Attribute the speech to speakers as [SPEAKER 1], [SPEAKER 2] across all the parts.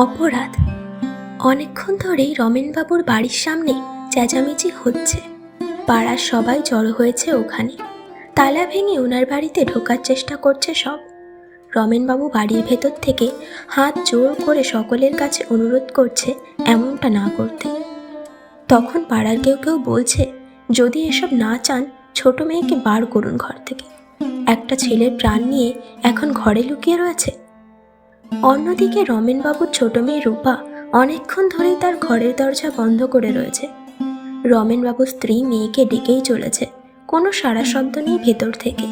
[SPEAKER 1] অপরাধ। অনেকক্ষণ ধরেই রমেনবাবুর বাড়ির সামনে চেঁচামেচি হচ্ছে। পাড়ার সবাই জড়ো হয়েছে ওখানে। তালা ভেঙে ওনার বাড়িতে ঢোকার চেষ্টা করছে সব। রমেনবাবু বাড়ির ভেতর থেকে হাত জোর করে সকলের কাছে অনুরোধ করছে এমনটা না করতে। তখন পাড়ার কেউ কেউ বলছে, যদি এসব না চান ছোট মেয়েকে বার করুন ঘর থেকে। একটা ছেলের প্রাণ নিয়ে এখন ঘরে লুকিয়ে রয়েছে। অন্যদিকে রমেনবাবুর ছোট মেয়ে রূপা অনেকক্ষণ ধরেই তার ঘরের দরজা বন্ধ করে রয়েছে। রমেনবাবুর স্ত্রী মেয়েকে ডেকেই চলেছে, কোনো সাড়া শব্দ নেই ভেতর থেকে।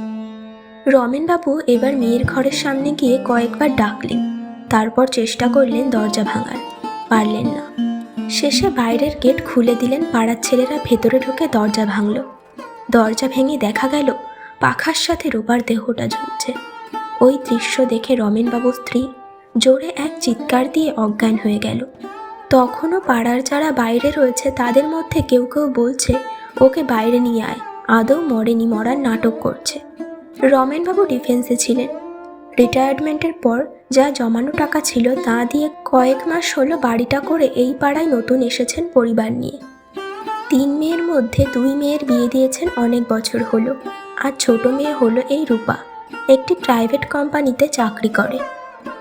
[SPEAKER 1] রমেনবাবু এবার মেয়ের ঘরের সামনে গিয়ে কয়েকবার ডাকলেন, তারপর চেষ্টা করলেন দরজা ভাঙার, পারলেন না। শেষে বাইরের গেট খুলে দিলেন। পাড়ার ছেলেরা ভেতরে ঢুকে দরজা ভাঙল। দরজা ভেঙে দেখা গেল পাখার সাথে রূপার দেহটা ঝুলছে। ওই দৃশ্য দেখে রমেনবাবুর স্ত্রী জোরে এক চিৎকার দিয়ে অজ্ঞান হয়ে গেল। তখনও পাড়ার যারা বাইরে রয়েছে তাদের মধ্যে কেউ কেউ বলছে, ওকে বাইরে নিয়ে আয়, আদৌ মরেনি, মরার নাটক করছে। রমেনবাবু ডিফেন্সে ছিলেন। রিটায়ারমেন্টের পর যা জমানো টাকা ছিল তা দিয়ে কয়েক মাস হলো বাড়িটা করে এই পাড়ায় নতুন এসেছেন পরিবার নিয়ে। 3 মেয়ের মধ্যে 2 মেয়ের বিয়ে দিয়েছেন অনেক বছর হলো। আর ছোট মেয়ে হলো এই রূপা, একটি প্রাইভেট কোম্পানিতে চাকরি করে।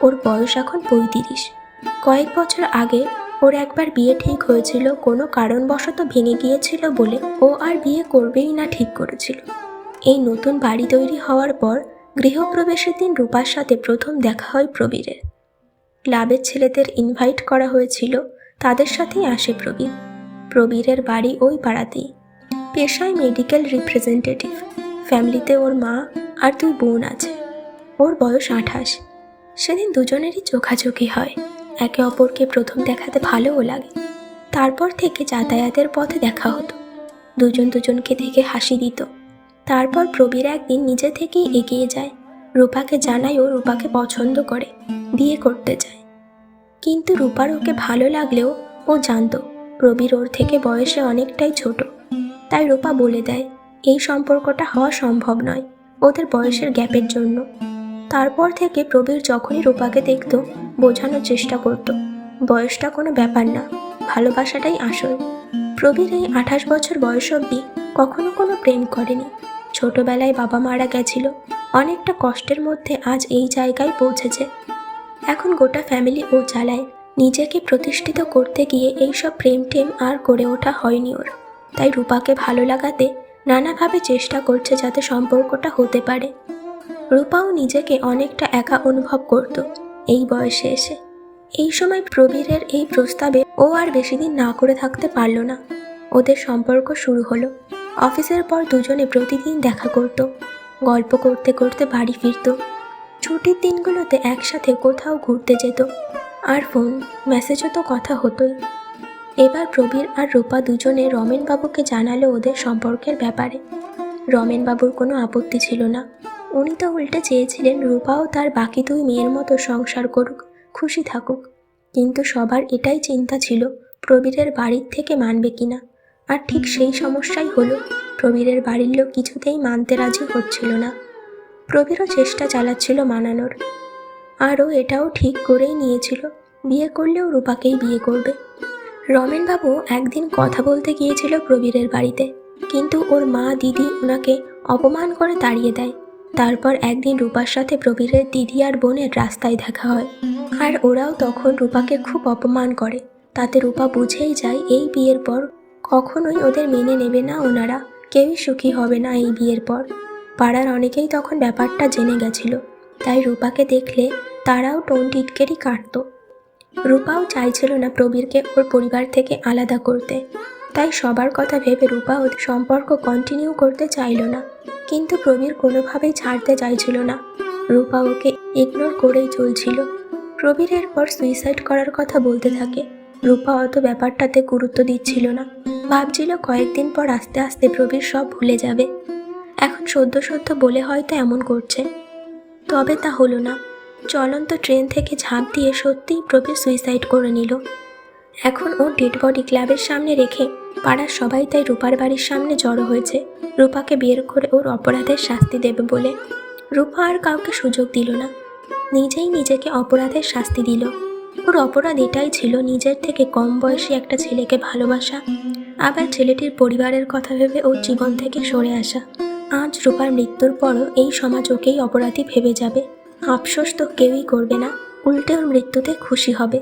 [SPEAKER 1] ওর বয়স এখন 35। কয়েক বছর আগে ওর একবার বিয়ে ঠিক হয়েছিল, কোনো কারণবশত ভেঙে গিয়েছিল বলে ও আর বিয়ে করবেই না ঠিক করেছিল। এই নতুন বাড়ি তৈরি হওয়ার পর গৃহপ্রবেশের দিন রূপার সাথে প্রথম দেখা হয় প্রবীরের। ক্লাবের ছেলেদের ইনভাইট করা হয়েছিল, তাদের সাথেই আসে প্রবীর। প্রবীরের বাড়ি ওই পাড়াতেই। পেশায় মেডিকেল রিপ্রেজেন্টেটিভ। ফ্যামিলিতে ওর মা আর 2 বোন আছে। ওর বয়স 28। সেদিন দুজনেরই চোখাচোখি হয়। একে অপরকে প্রথম দেখাতে ভালোও লাগে। তারপর থেকে যাতায়াতের পথে দেখা হতো। দুজন দুজনকে দেখে হাসি দিত। তারপর প্রবীর একদিন নিজে থেকেই এগিয়ে যায়, রূপাকে জানায় ও রূপাকে পছন্দ করে, বিয়ে করতে চায়। কিন্তু রূপার ওকে ভালো লাগলেও ও জানতো প্রবীর ওর থেকে বয়সে অনেকটাই ছোট। তাই রূপা বলে দেয় এই সম্পর্কটা হওয়া সম্ভব নয় ওদের বয়সের গ্যাপের জন্য। তারপর থেকে প্রবীর যখনই রূপাকে দেখত বোঝানোর চেষ্টা করত, বয়সটা কোনো ব্যাপার না, ভালোবাসাটাই আসল। প্রবীর এই 28 বছর বয়স অবধি কখনো কোনো প্রেম করেনি। ছোটবেলায় বাবা মারা গেছিল, অনেকটা কষ্টের মধ্যে আজ এই জায়গায় পৌঁছেছে। এখন গোটা ফ্যামিলি ও চালায়। নিজেকে প্রতিষ্ঠিত করতে গিয়ে এইসব প্রেম টেম আর করে ওঠা হয়নি ওর। তাই রূপাকে ভালো লাগাতে নানাভাবে চেষ্টা করছে যাতে সম্পর্কটা হতে পারে। রূপাও নিজেকে অনেকটা একা অনুভব করত এই বয়সে এসে। এই সময় প্রবীরের এই প্রস্তাবে ও আর বেশি দিন না করে থাকতে পারল না। ওদের সম্পর্ক শুরু হলো। অফিসের পর দুজনে প্রতিদিন দেখা করত, গল্প করতে করতে বাড়ি ফিরত। ছুটির দিনগুলোতে একসাথে কোথাও ঘুরতে যেত। আর ফোন মেসেজও তো কথা হতোই। এবার প্রবীর আর রূপা দুজনে রমেনবাবুকে জানালো ওদের সম্পর্কের ব্যাপারে। রমেনবাবুর কোনো আপত্তি ছিল না। উনি তো উল্টে চেয়েছিলেন রূপাও তার বাকি 2 মেয়ের মতো সংসার করুক, খুশি থাকুক। কিন্তু সবার এটাই চিন্তা ছিল প্রবীরের বাড়ির থেকে মানবে কিনা। আর ঠিক সেই সমস্যাই হলো, প্রবীরের বাড়ির লোক কিছুতেই মানতে রাজি হচ্ছিল না। প্রবীরও চেষ্টা চালাচ্ছিল মানানোর। আরও এটাও ঠিক করেই নিয়েছিল বিয়ে করলেও রূপাকেই বিয়ে করবে। রমেনবাবু একদিন কথা বলতে গিয়েছিল প্রবীরের বাড়িতে, কিন্তু ওর মা দিদি ওনাকে অপমান করে তাড়িয়ে দেয়। তারপর একদিন রূপার সাথে প্রবীরের দিদি আর বোনের রাস্তায় দেখা হয়। আর ওরাও তখন রূপাকে খুব অপমান করে। তাতে রূপা বুঝেই যায় এই বিয়ের পর কখনোই ওদের মেনে নেবে না ওনারা, কেউই সুখী হবে না এই বিয়ের পর। পাড়ার অনেকেই তখন ব্যাপারটা জেনে গেছিল। তাই রূপাকে দেখলে তারাও টোন টিটকেরই কাটত। রূপাও চাইছিল না প্রবীরকে ওর পরিবার থেকে আলাদা করতে। তাই সবার কথা ভেবে রূপা ওদের সম্পর্ক কন্টিনিউ করতে চাইল না। কিন্তু প্রবীর কোনোভাবেই ছাড়তে চাইছিল না। রূপা ওকে ইগনোর করেই চলছিল। প্রবীর এরপর সুইসাইড করার কথা বলতে থাকে। রূপা অত ব্যাপারটাতে গুরুত্ব দিচ্ছিল না। ভাবছিল কয়েকদিন পর আস্তে আস্তে প্রবীর সব ভুলে যাবে। এখন সদ্য সদ্য বলে হয়তো এমন করছে। তবে তা হলো না। চলন্ত ট্রেন থেকে ঝাঁপ দিয়ে সত্যিই প্রবীর সুইসাইড করে নিল। এখন ওর ডেড বডি ক্লাবের সামনে রেখে পাড়ার সবাই তাই রূপার বাড়ির সামনে জড়ো হয়েছে রূপাকে বের করে ওর অপরাধের শাস্তি দেবে বলে। রূপা আর কাউকে সুযোগ দিল না, নিজেই নিজেকে অপরাধের শাস্তি দিল। ওর অপরাধ এটাই ছিল নিজের থেকে কম বয়সী একটা ছেলেকে ভালোবাসা, আবার ছেলেটির পরিবারের কথা ভেবে ওর জীবন থেকে সরে আসা। আজ রূপার মৃত্যুর পরও এই সমাজ ওকেই অপরাধী ভেবে যাবে। আফসোস তো কেউই করবে না, উল্টে ওর মৃত্যুতে খুশি হবে।